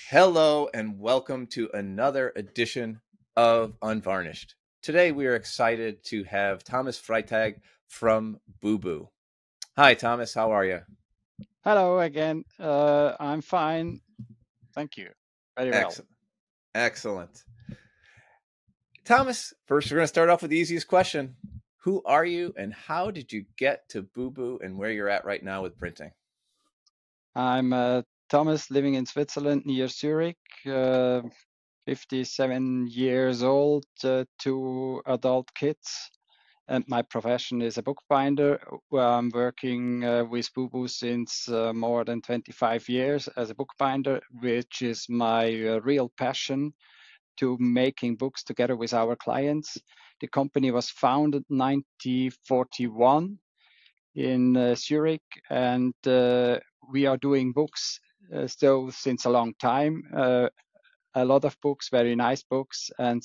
Hello and welcome to another edition of Unvarnished. Today we are excited to have Thomas Freitag from Bubu. Hi Thomas, how are you? Hello again. I'm fine. Thank you. Very well. Excellent. Excellent. Thomas, first we're going to start off with the easiest question. Who are you and how did you get to Bubu and where you're at right now with printing? I'm Thomas, living in Switzerland near Zurich, 57 years old, two adult kids. And my profession is a bookbinder. Where I'm working with Bubu since more than 25 years as a bookbinder, which is my real passion to making books together with our clients. The company was founded 1941 in Zurich, and we are doing books still since a long time. A lot of books, very nice books, and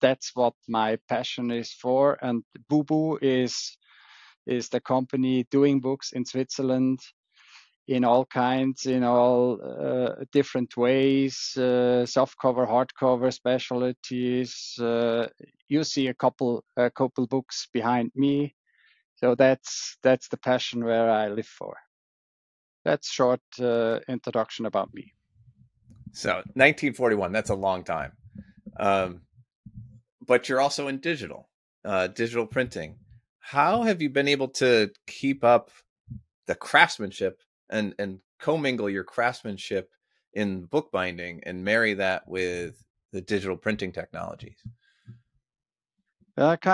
that's what my passion is for. And Bubu is the company doing books in Switzerland in all kinds, in all different ways, softcover, hardcover, specialties. You see a couple books behind me. So that's the passion where I live for. That's short introduction about me. So 1941, that's a long time. But you're also in digital printing. How have you been able to keep up the craftsmanship and commingle your craftsmanship in bookbinding and marry that with the digital printing technologies? It's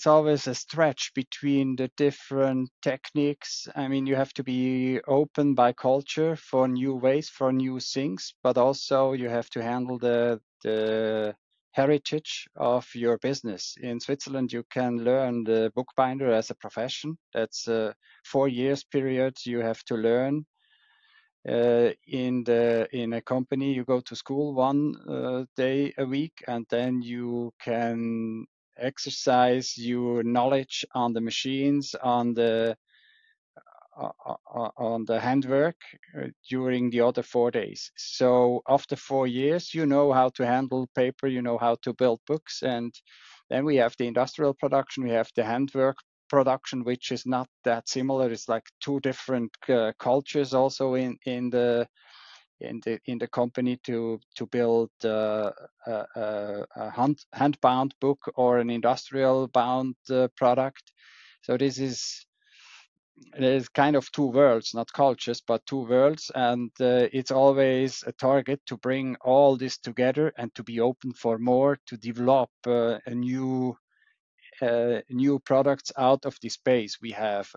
always a stretch between the different techniques. I mean, you have to be open by culture for new ways, for new things, but also you have to handle the heritage of your business. In Switzerland, you can learn the bookbinder as a profession. That's a 4 years period you have to learn. In a company, you go to school one day a week, and then you can exercise your knowledge on the machines, on the handwork during the other 4 days. So after 4 years, you know how to handle paper, you know how to build books, and then we have the industrial production, we have the handwork production, which is not that similar. It's like two different cultures also in the company to build a hand bound book or an industrial bound product. So there's kind of two worlds, not cultures, but two worlds, and it's always a target to bring all this together and to be open for more, to develop a new products out of the space we have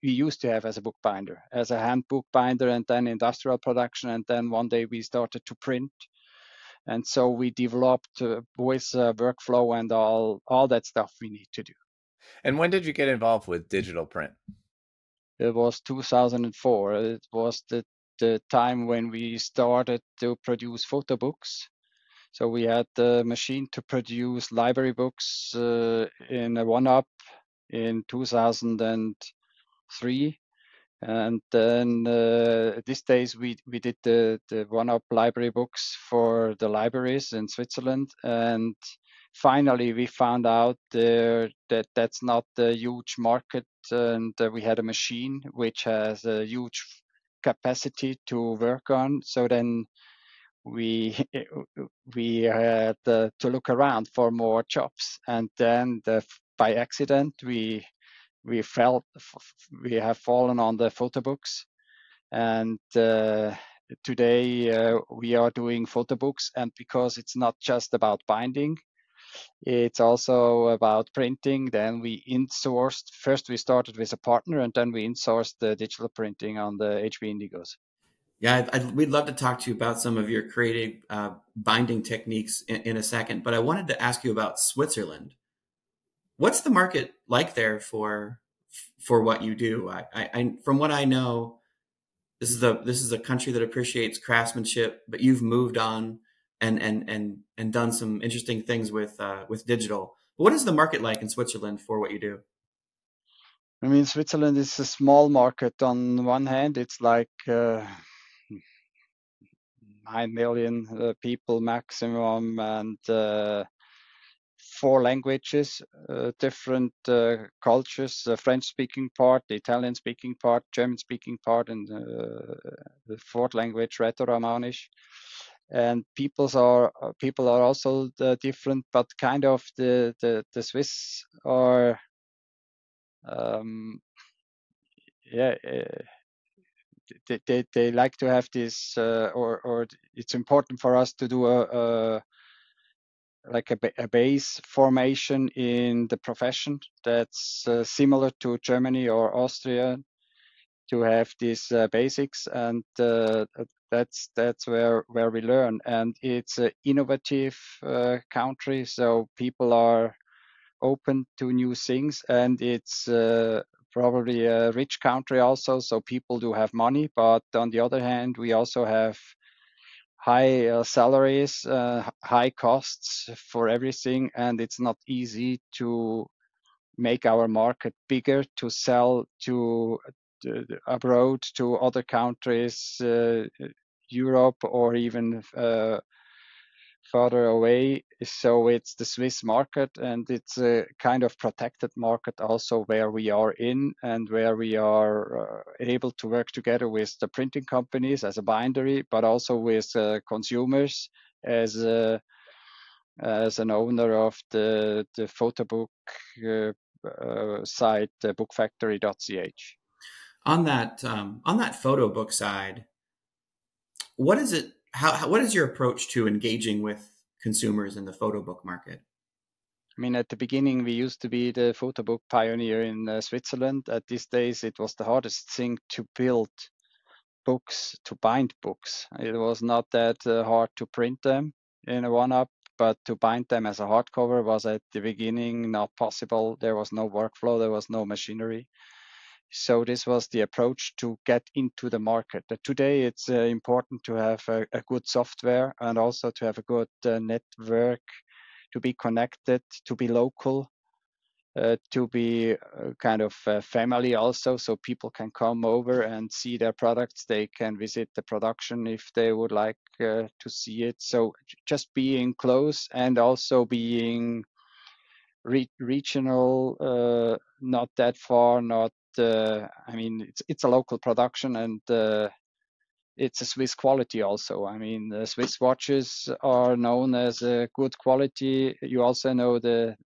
we used to have as a bookbinder, as a hand bookbinder, and then industrial production, and then one day we started to print, and so we developed voice workflow and all that stuff we need to do. And when did you get involved with digital print? It was 2004. It was the time when we started to produce photobooks. So we had the machine to produce library books in a one-up in 2003. And then these days we did the one-up library books for the libraries in Switzerland. And finally we found out that that's not a huge market. And we had a machine which has a huge capacity to work on. So then we had to look around for more jobs, and then by accident we have fallen on the photobooks, and today we are doing photobooks, and because it's not just about binding, it's also about printing. Then we insourced. First we started with a partner, and then we insourced the digital printing on the HB Indigos. Yeah, we'd love to talk to you about some of your creative binding techniques in a second, but I wanted to ask you about Switzerland. What's the market like there for what you do? From what I know, this is a country that appreciates craftsmanship, but you've moved on and done some interesting things with digital. What is the market like in Switzerland for what you do? I mean, Switzerland is a small market. On one hand, it's like 9 million people maximum, and 4 languages, different cultures, French-speaking part, the Italian-speaking part, German-speaking part, and the fourth language, Rätoromanisch. And people are also different, but kind of the Swiss are yeah. They like to have this, or it's important for us to do a base formation in the profession that's similar to Germany or Austria, to have these basics, and that's where we learn. And it's an innovative country, so people are open to new things, and it's probably a rich country also, so people do have money. But on the other hand, we also have high salaries, high costs for everything, and it's not easy to make our market bigger, to sell to abroad, to other countries, Europe, or even further away. So it's the Swiss market, and it's a kind of protected market also, where we are in, and where we are able to work together with the printing companies as a bindery, but also with consumers as an owner of the photobook site, bookfactory.ch. On that photo book side, what is it? What is your approach to engaging with consumers in the photo book market? I mean, at the beginning, we used to be the photo book pioneer in Switzerland. At these days, it was the hardest thing to build books, to bind books. It was not that hard to print them in a one-up, but to bind them as a hardcover was at the beginning not possible. There was no workflow, there was no machinery. So this was the approach to get into the market. But today, it's important to have a good software, and also to have a good network, to be connected, to be local, to be kind of family also, so people can come over and see their products. They can visit the production if they would like to see it. So just being close, and also being regional, not that far, not I mean, it's a local production, and it's a Swiss quality also. I mean, the Swiss watches are known as a good quality. You also know the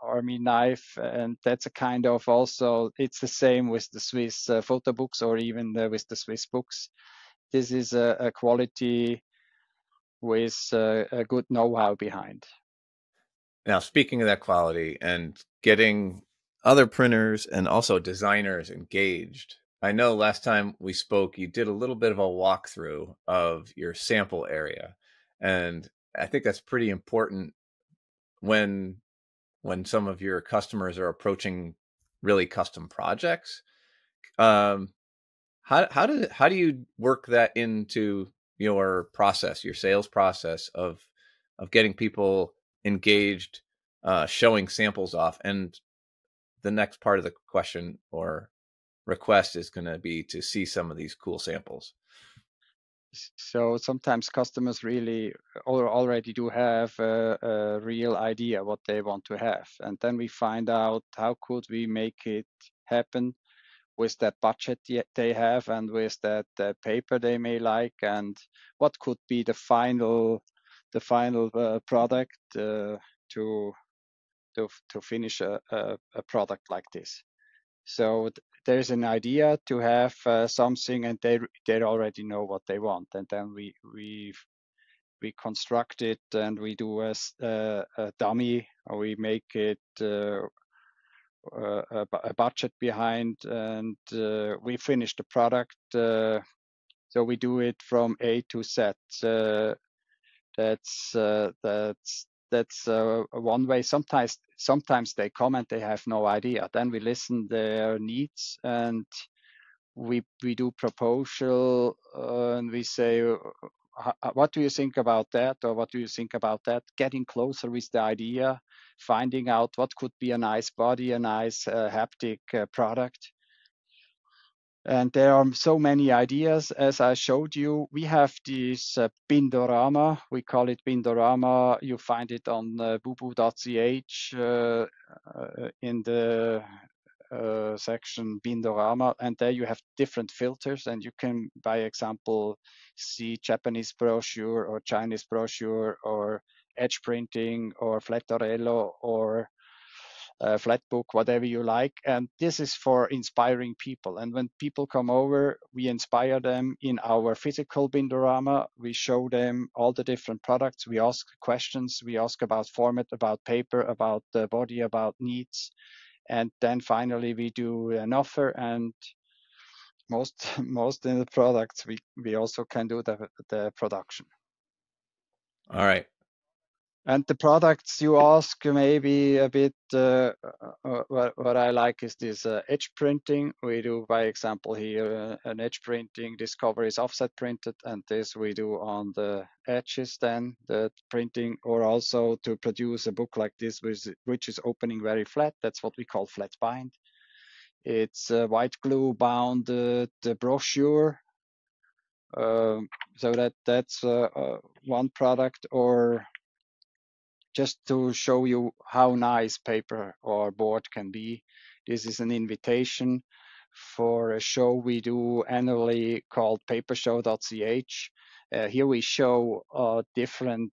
army knife, and that's a kind of also, it's the same with the Swiss photo books, or even with the Swiss books. This is a quality with a good know-how behind. Now, speaking of that quality and getting other printers and also designers engaged, I know last time we spoke, you did a little bit of a walkthrough of your sample area. And I think that's pretty important when some of your customers are approaching really custom projects. How do you work that into your process, your sales process of getting people engaged, showing samples off? And the next part of the question or request is going to be to see some of these cool samples. So sometimes customers really already do have a real idea what they want to have, and then we find out how could we make it happen with that budget they have, and with that paper they may like, and what could be the final product to finish a product like this. So there's an idea to have something, and they already know what they want, and then we construct it, and we do a dummy, or we make it a budget behind, and we finish the product. So we do it from A to Z. That's one way. Sometimes they comment they have no idea. Then we listen their needs, and we do proposal, and we say what do you think about that, or what do you think about that? Getting closer with the idea, finding out what could be a nice body, a nice haptic product. And there are so many ideas. As I showed you, we have this Bindorama. We call it Bindorama. You find it on bubu.ch in the section Bindorama. And there you have different filters. And you can, by example, see Japanese brochure or Chinese brochure or edge printing or Flettorello or flat book, whatever you like. And this is for inspiring people. And when people come over, we inspire them in our physical Bindorama. We show them all the different products. We ask questions. We ask about format, about paper, about the body, about needs. And then finally we do an offer, and most in the products we also can do the production. All right. And the products you ask maybe a bit, what I like is this edge printing. We do, by example, here an edge printing. This cover is offset printed, and this we do on the edges then, the printing, or also to produce a book like this, which is opening very flat. That's what we call flat bind. It's white glue bound the brochure. So that's one product. Or just to show you how nice paper or board can be, this is an invitation for a show we do annually called papershow.ch. Here we show different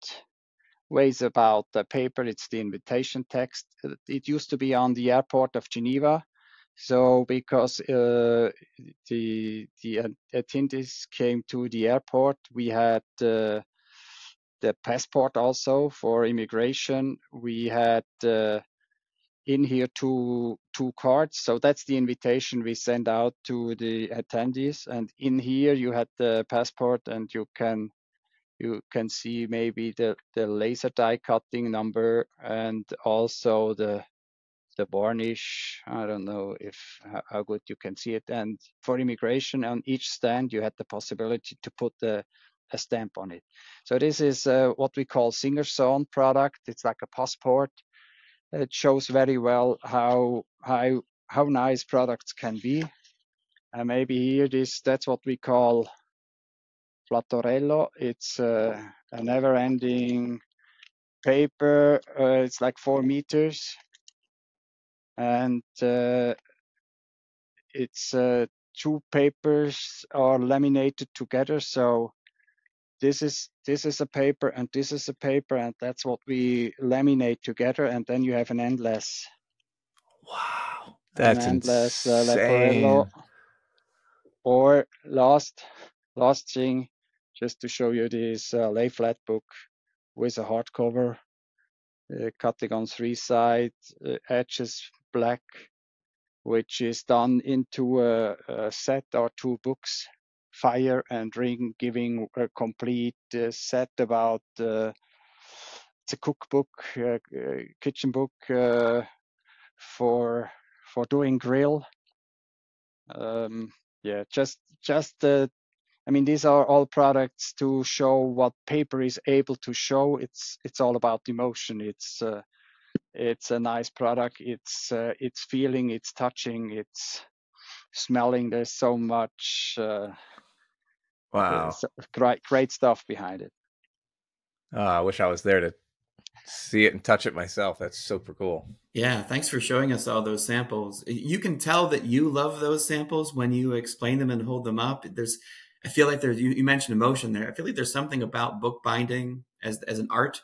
ways about the paper. It's the invitation text. It used to be on the airport of Geneva. So because the attendees came to the airport, we had the passport also for immigration. We had in here two cards. So that's the invitation we send out to the attendees. And in here you had the passport, and you can see maybe the laser die cutting number, and also the varnish. I don't know how good you can see it. And for immigration, on each stand you had the possibility to put a stamp on it. So this is what we call singer-song product. It's like a passport. It shows very well how nice products can be. And maybe here that's what we call Flattorello. It's a never-ending paper. It's like 4 meters, and it's two papers are laminated together. So this is a paper, and this is a paper, and that's what we laminate together, and then you have an endless. Wow, that's insane. Leporello. Or last thing, just to show you this lay flat book with a hardcover, cutting on 3 sides, edges black, which is done into a set or 2 books, Fire and Ring, giving a complete set about it's a cookbook, kitchen book for doing grill. I mean, these are all products to show what paper is able to show. It's all about emotion. It's a nice product. It's feeling, it's touching, it's smelling. There's so much wow, great stuff behind it. I wish I was there to see it and touch it myself. That's super cool. Yeah, thanks for showing us all those samples. You can tell that you love those samples when you explain them and hold them up. I feel like you mentioned emotion there. I feel like there's something about bookbinding as an art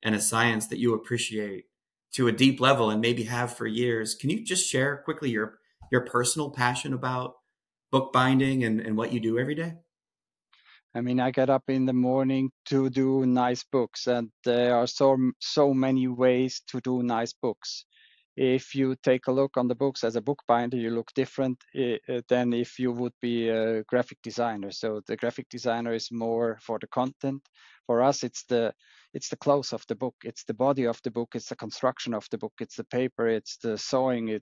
and a science that you appreciate to a deep level and maybe have for years. Can you just share quickly your personal passion about bookbinding and what you do every day? I mean, I get up in the morning to do nice books, and there are so many ways to do nice books. If you take a look on the books as a bookbinder, you look different than if you would be a graphic designer. So the graphic designer is more for the content. For us, it's the close of the book, it's the body of the book, it's the construction of the book, it's the paper, it's the sewing,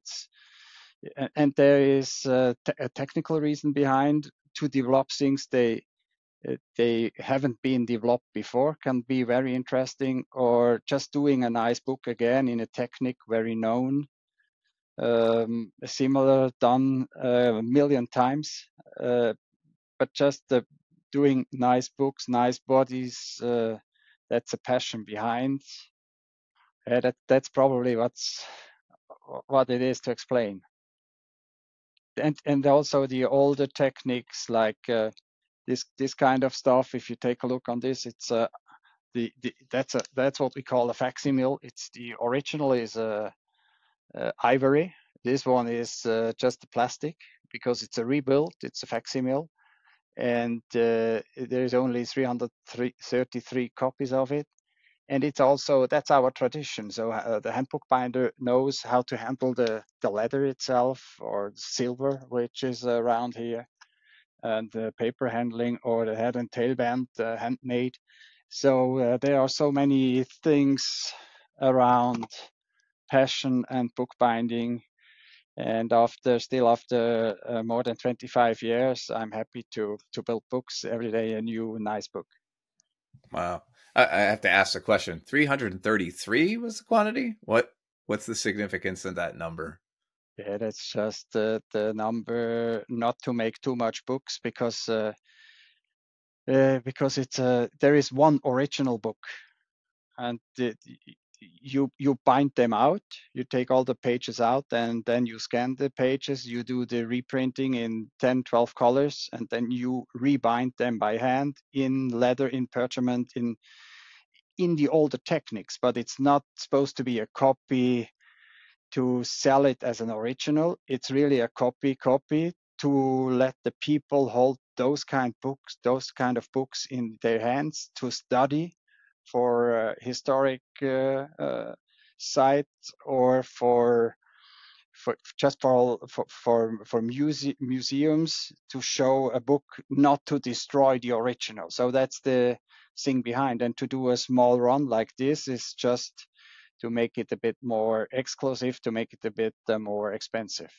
and there is a technical reason behind to develop things. they haven't been developed before can be very interesting, or just doing a nice book again in a technique very known, similar done a million times, but just doing nice books, nice bodies, that's a passion behind. That's probably what it is to explain. And also the older techniques like this kind of stuff. If you take a look on this, it's that's what we call a facsimile. It's the original is ivory. This one is just the plastic because it's a rebuild. It's a facsimile, and there's only 333 copies of it. And it's also, that's our tradition. So the handbook binder knows how to handle the leather itself, or silver, which is around here, and the paper handling, or the head and tail band, handmade. So there are so many things around passion and bookbinding. And after more than 25 years, I'm happy to build books every day, a new nice book. Wow. I have to ask the question. 333 was the quantity? What's the significance of that number? Yeah, that's just the number, not to make too much books, because it's there is one original book, and you bind them out. You take all the pages out, and then you scan the pages. You do the reprinting in 10, 12 colors, and then you rebind them by hand in leather, in parchment, in the older techniques. But it's not supposed to be a copy to sell it as an original. It's really a copy to let the people hold those kind of books in their hands to study for historic sites, or for museums, to show a book, not to destroy the original. So that's the thing behind. And to do a small run like this is just to make it a bit more exclusive, to make it a bit more expensive.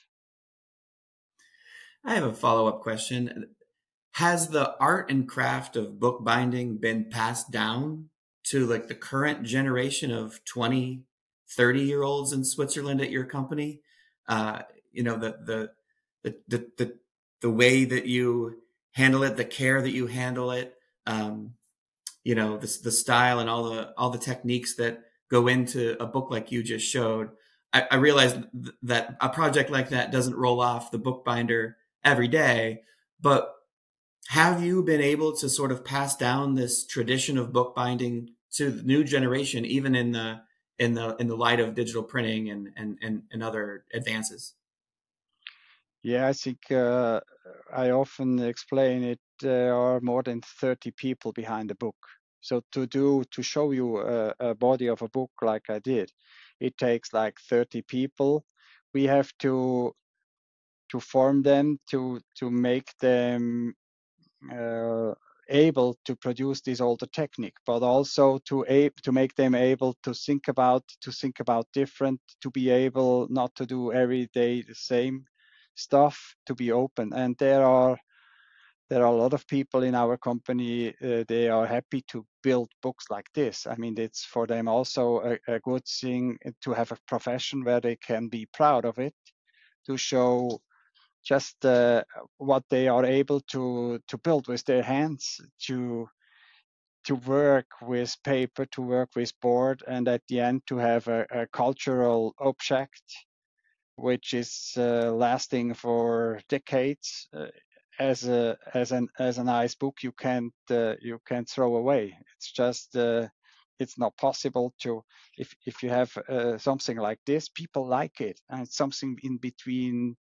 I have a follow-up question. Has the art and craft of bookbinding been passed down to like the current generation of 20, 30-year-olds in Switzerland at your company? You know, the way that you handle it, the care that you handle it, you know, the style and all the techniques that go into a book like you just showed. I realize that a project like that doesn't roll off the bookbinder every day, but have you been able to sort of pass down this tradition of bookbinding to the new generation, even in the light of digital printing and other advances? Yeah, I think I often explain it. There are more than 30 people behind the book. So to show you a body of a book like I did, it takes like 30 people. We have to form them, to make them able to produce this older technique, but also to make them able to think about different, to be able not to do every day the same stuff, to be open. And there are a lot of people in our company, they are happy to build books like this. I mean, it's for them also a good thing to have a profession where they can be proud of it, to show just what they are able to build with their hands, to work with paper, to work with board, and at the end to have a cultural object which is lasting for decades, as a nice book you can't throw away. It's just it's not possible to, if you have something like this, people like it, and it's something in between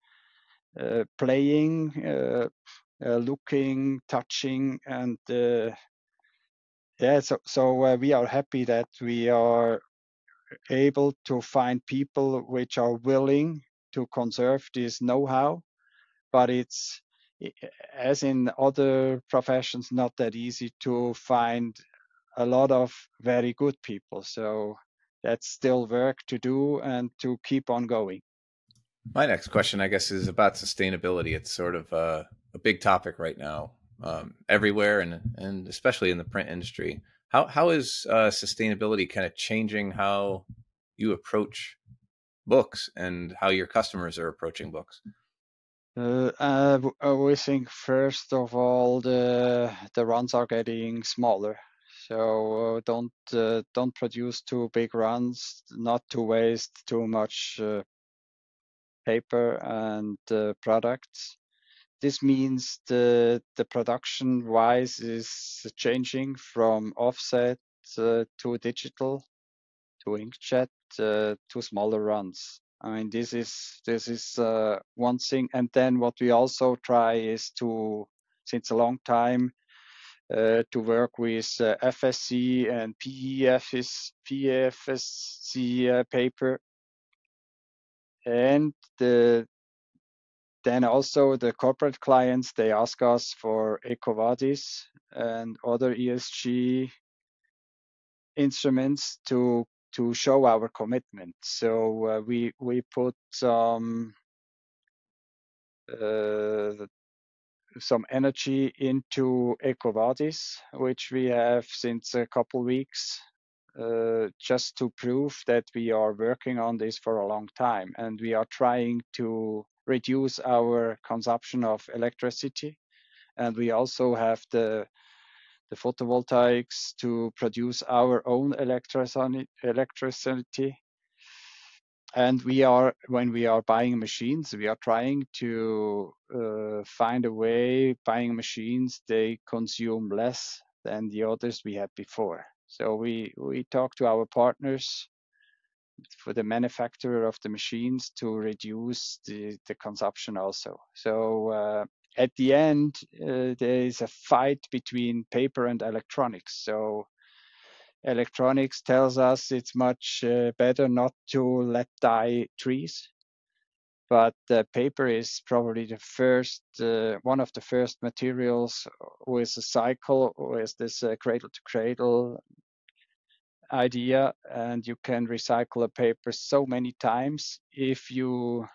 playing, looking, touching, and yeah. So we are happy that we are able to find people which are willing to conserve this know-how, but it's, as in other professions, not that easy to find a lot of very good people. So that's still work to do and to keep on going. My next question, I guess, is about sustainability. It's sort of a big topic right now. everywhere, and especially in the print industry. How is sustainability kind of changing how you approach books and how your customers are approaching books? We think first of all the runs are getting smaller, so don't produce too big runs, not to waste too much paper and products. This means the production wise is changing from offset to digital to inkjet to smaller runs. I mean, this is one thing. And then what we also try is to, since a long time, to work with FSC and PEFSC paper, and then also the corporate clients, they ask us for EcoVadis and other ESG instruments to show our commitment. So we put some energy into EcoVadis, which we have since a couple weeks, just to prove that we are working on this for a long time, and we are trying to reduce our consumption of electricity, and we also have the photovoltaics to produce our own electricity. And when we are buying machines, we are trying to find a way buying machines they consume less than the others we had before. So we talk to our partners for the manufacturer of the machines to reduce the consumption also. So at the end, there is a fight between paper and electronics. So electronics tells us it's much better not to let die trees, but paper is probably the first, one of the first materials with a cycle, with this cradle to cradle idea, and you can recycle a paper so many times. If you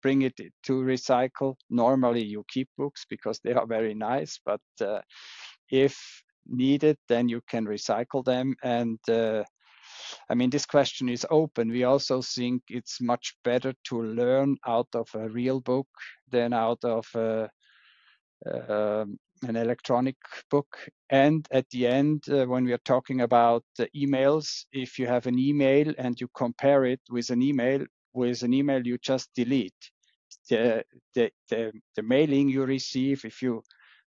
bring it to recycle, normally you keep books because they are very nice, but if needed, then you can recycle them. And I mean, this question is open. We also think it's much better to learn out of a real book than out of an electronic book. And at the end, when we are talking about emails, if you have an email and you compare it with an email you just delete. The mailing you receive,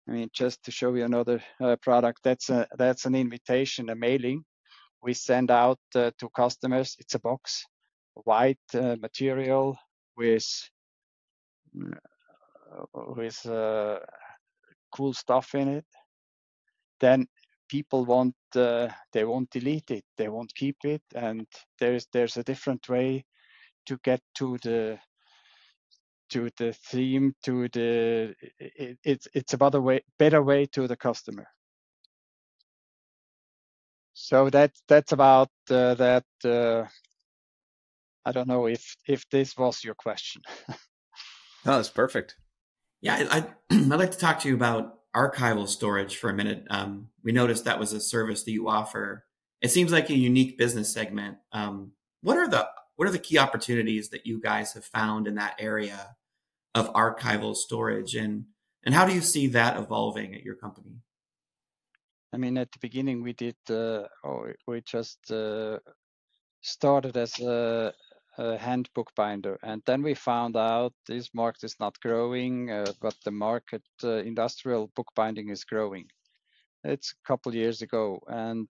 I mean, just to show you another product, that's an invitation, a mailing we send out to customers. It's a box, white material with cool stuff in it. Then people they won't delete it, they won't keep it, and there's a different way to get to the theme, it's a better way to the customer. So that's about that. I don't know if this was your question. No, that's perfect. Yeah, I'd like to talk to you about archival storage for a minute. We noticed that was a service that you offer. It seems like a unique business segment. What are the key opportunities that you guys have found in that area of archival storage, and how do you see that evolving at your company? I mean, at the beginning we just started as a hand bookbinder, and then we found out this market is not growing, but the market, industrial bookbinding, is growing. It's a couple years ago, and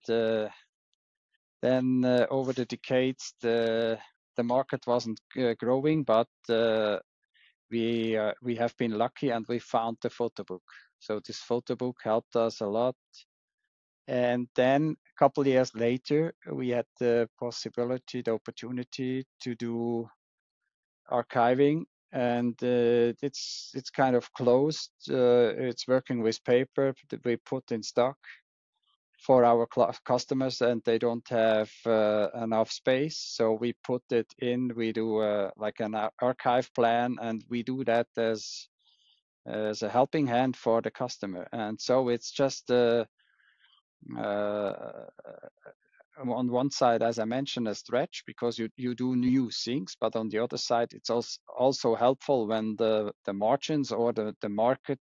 then over the decades the market wasn't growing, but we have been lucky and we found the photobook. So this photobook helped us a lot. And then a couple of years later, we had the opportunity to do archiving, and it's kind of closed. It's working with paper that we put in stock for our customers, and they don't have enough space. So we put it in. We do like an archive plan, and we do that as as a helping hand for the customer. And so it's just on one side, as I mentioned, a stretch because you do new things, but on the other side, it's also helpful when the margins or the market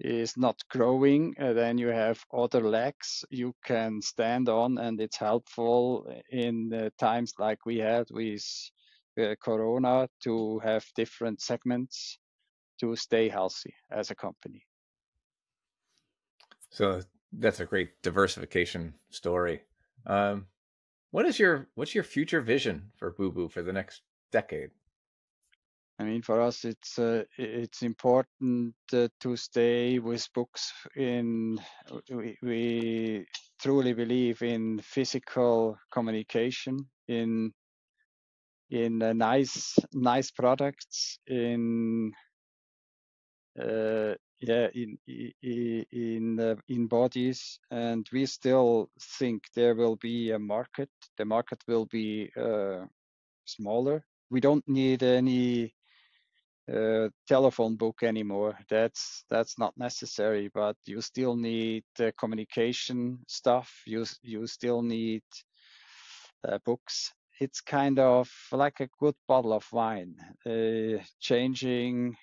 is not growing. Then you have other legs you can stand on, and it's helpful in times like we had with Corona to have different segments to stay healthy as a company. So that's a great diversification story. What's your future vision for Bubu for the next decade? I mean, for us, it's important to stay with books. We truly believe in physical communication, in nice products, in in bodies, and we still think there will be a market. The market will be smaller. We don't need any telephone book anymore. That's not necessary, but you still need communication stuff. You still need books. It's kind of like a good bottle of wine. Changing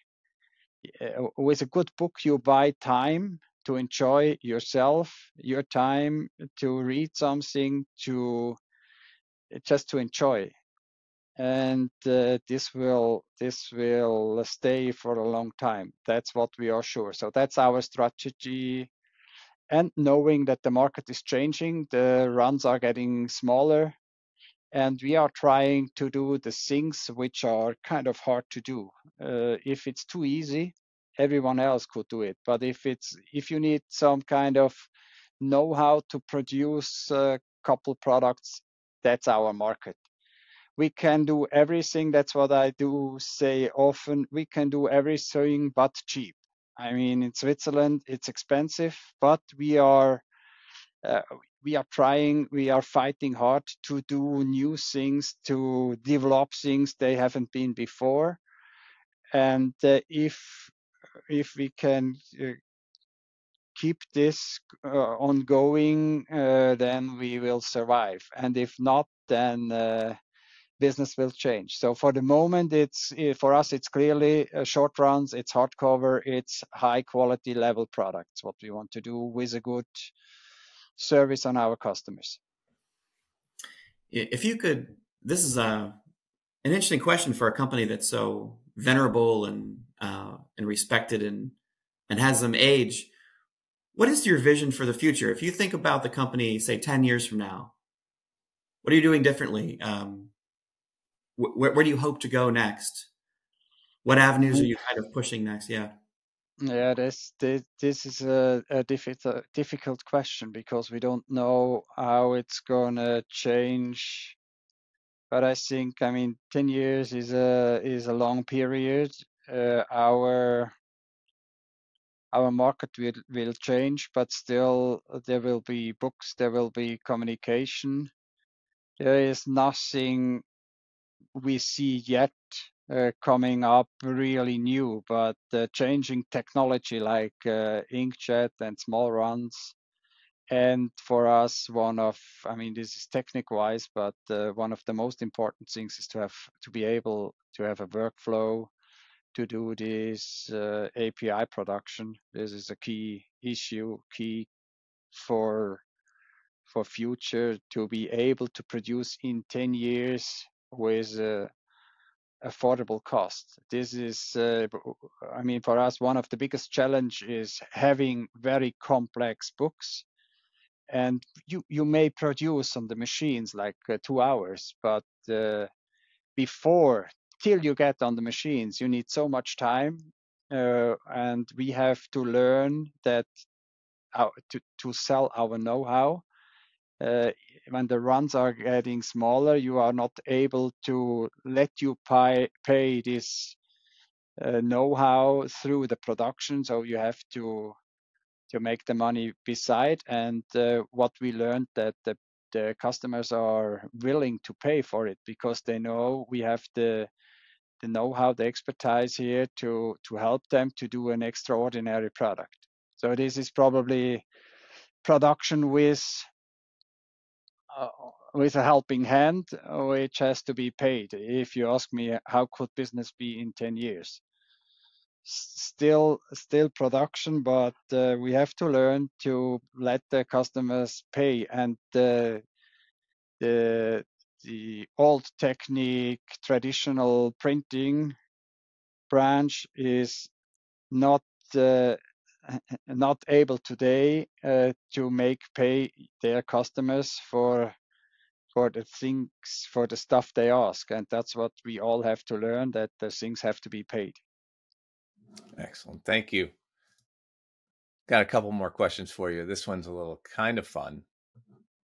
with a good book, you buy time to enjoy yourself, your time to read something, to just to enjoy. And this will stay for a long time. That's what we are sure. So that's our strategy. And knowing that the market is changing, the runs are getting smaller, and we are trying to do the things which are kind of hard to do. If it's too easy, everyone else could do it. But if you need some kind of know-how to produce a couple products, that's our market. We can do everything. That's what I do say often. We can do everything but cheap. I mean, in Switzerland, it's expensive, but we are trying, we are fighting hard to do new things, to develop things they haven't been before. And if we can keep this ongoing, then we will survive. And if not, then business will change. So for the moment, for us, it's clearly short runs, it's hardcover, it's high quality level products, what we want to do with a good service on our customers. If you could, this is an interesting question for a company that's so venerable and respected and has some age. What is your vision for the future? If you think about the company, say 10 years from now, what are you doing differently? Where do you hope to go next? What avenues are you kind of pushing next? Yeah. Yeah, this is a difficult question because we don't know how it's gonna change. But I think, I mean, 10 years is a long period. Our market will change, but still there will be books, there will be communication. There is nothing we see yet coming up really new, but changing technology like inkjet and small runs. And for us, I mean, this is technique-wise, but one of the most important things is to be able to have a workflow to do this API production. This is a key issue, key for future, to be able to produce in 10 years with affordable cost. This is, I mean, for us, one of the biggest challenge is having very complex books. And you may produce on the machines like 2 hours, but till you get on the machines, you need so much time. And we have to learn that to sell our know-how. When the runs are getting smaller, you are not able to let you pay this know-how through the production. So you have to make the money beside. And what we learned that the customers are willing to pay for it because they know we have the know-how, the expertise here to help them to do an extraordinary product. So this is probably production with a helping hand, which has to be paid. If you ask me, how could business be in 10 years? Still production, but we have to learn to let the customers pay. And the old technique, traditional printing branch is not able today to make pay their customers for the things, for the stuff they ask. And that's what we all have to learn, that the things have to be paid. Excellent. Thank you. Got a couple more questions for you. This one's a little kind of fun.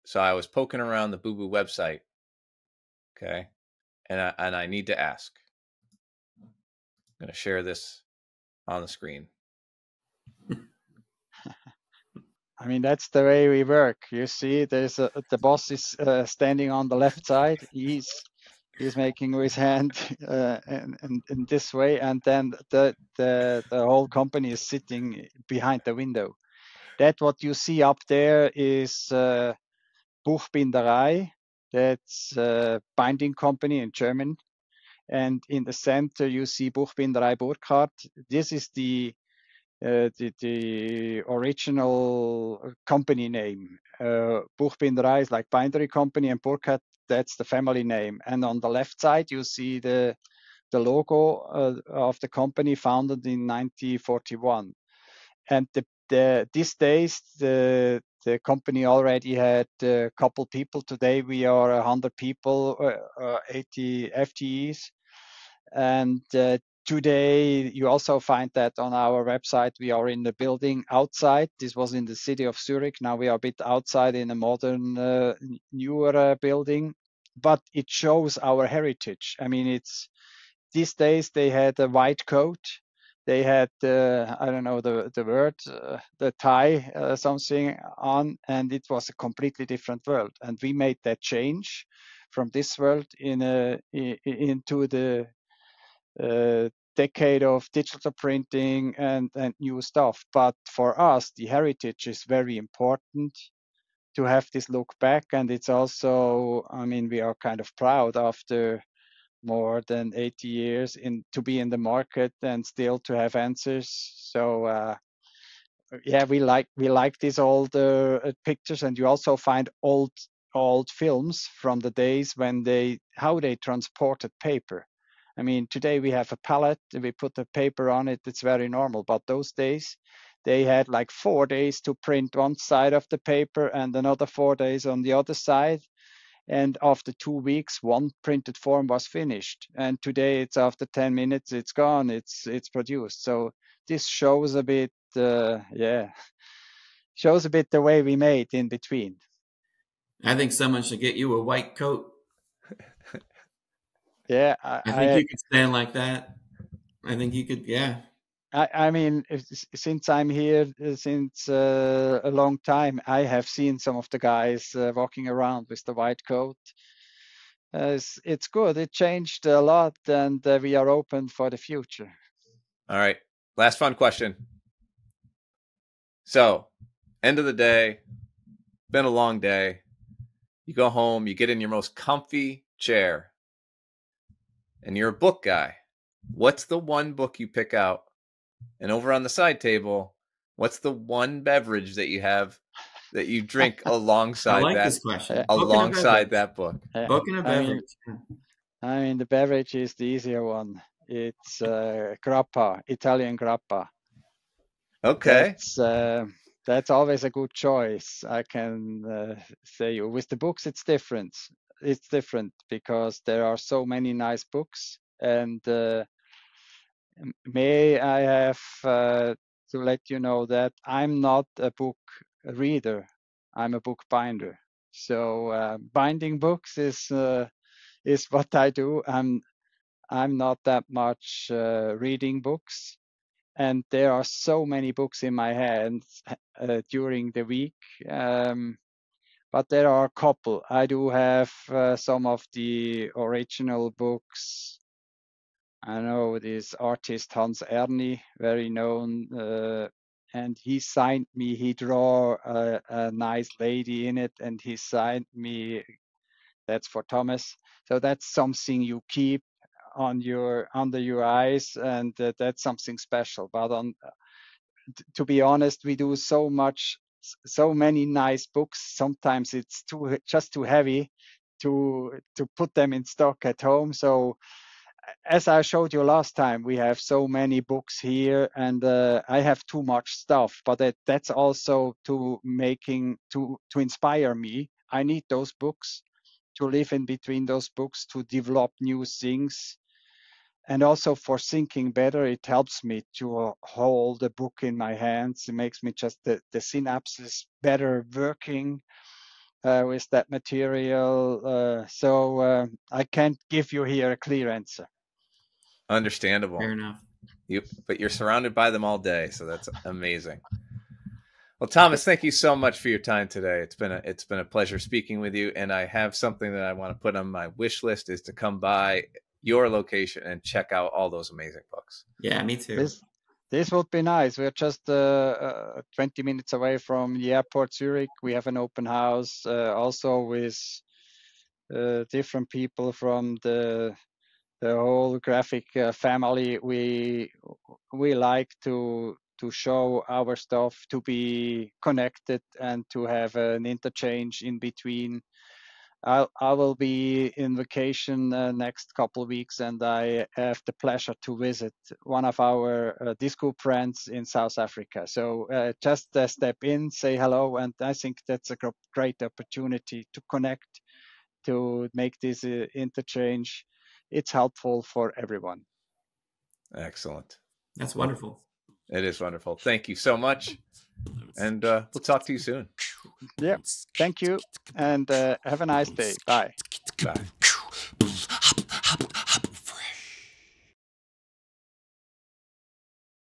So I was poking around the Bubu website. Okay. And I need to ask. I'm going to share this on the screen. I mean, that's the way we work. You see, there's the boss is standing on the left side. He's making with his hand in this way, and then the whole company is sitting behind the window. That what you see up there is Buchbinderei. That's a binding company in German. And in the center, you see Buchbinderei Burkhardt. This is the original company name. Buchbinderei is like bindery company, and Burkhardt, that's the family name. And on the left side, you see the logo of the company, founded in 1941. And these days, the company already had a couple people. Today, we are 100 people, 80 FTEs. And today, you also find that on our website. We are in the building outside. This was in the city of Zurich. Now we are a bit outside in a modern, newer building. But it shows our heritage. I mean, these days they had a white coat. They had, I don't know the word, the tie, something on, and it was a completely different world. And we made that change from this world into the decade of digital printing and new stuff. But for us, the heritage is very important to have this look back. And it's also, I mean, we are kind of proud after more than 80 years to be in the market and still to have answers. So yeah, we like these old pictures, and you also find old films from the days when how they transported paper. I mean, today we have a pallet, we put the paper on it, it's very normal. But those days, they had like 4 days to print one side of the paper and another 4 days on the other side. And after 2 weeks, one printed form was finished. And today, it's after 10 minutes, it's gone, it's produced. So this shows a bit, shows a bit the way we made in between. I think someone should get you a white coat. Yeah, I think you could stand like that. I think you could, yeah. I mean, since I'm here since a long time, I have seen some of the guys walking around with the white coat. It's good. It changed a lot, and we are open for the future. All right. Last fun question. So, end of the day, been a long day. You go home, you get in your most comfy chair, and you're a book guy. What's the one book you pick out? And over on the side table, what's the one beverage that you have that you drink alongside this question. Alongside that book? Book and a beverage. I mean, the beverage is the easier one. It's grappa, Italian grappa. Okay. That's always a good choice. I can say you. With the books, it's different. It's different because there are so many nice books, and may I have to let you know that I'm not a book reader. I'm a book binder. So binding books is what I do. I'm not that much reading books. And there are so many books in my hands during the week. But there are a couple. I do have some of the original books I know this artist Hans Erni, very known, and he signed me. He draw a nice lady in it, and he signed me. That's for Thomas. So that's something you keep on your under your eyes, and that's something special. But to be honest, we do so many nice books. Sometimes it's just too heavy to put them in stock at home. So as I showed you last time, we have so many books here, and I have too much stuff. But that's also to inspire me. I need those books to live in between those books to develop new things, and also for thinking better. It helps me to hold a book in my hands. It makes me just the synapses better working with that material. So I can't give you here a clear answer. Understandable. Fair enough. But you're surrounded by them all day, so that's amazing. Well, Thomas, thank you so much for your time today. It's been a pleasure speaking with you, and I have something that I want to put on my wish list is to come by your location and check out all those amazing books. Yeah, me too. This would be nice. We're just 20 minutes away from the airport, Zurich. We have an open house, also with different people from the whole graphic family. We like to show our stuff, to be connected, and to have an interchange in between. I will be in vacation next couple of weeks, and I have the pleasure to visit one of our disco friends in South Africa. So just step in, say hello, and I think that's a great opportunity to connect, to make this interchange. It's helpful for everyone. Excellent. That's wonderful. It is wonderful. Thank you so much. And we'll talk to you soon. Yeah. Thank you. And have a nice day. Bye. Bye.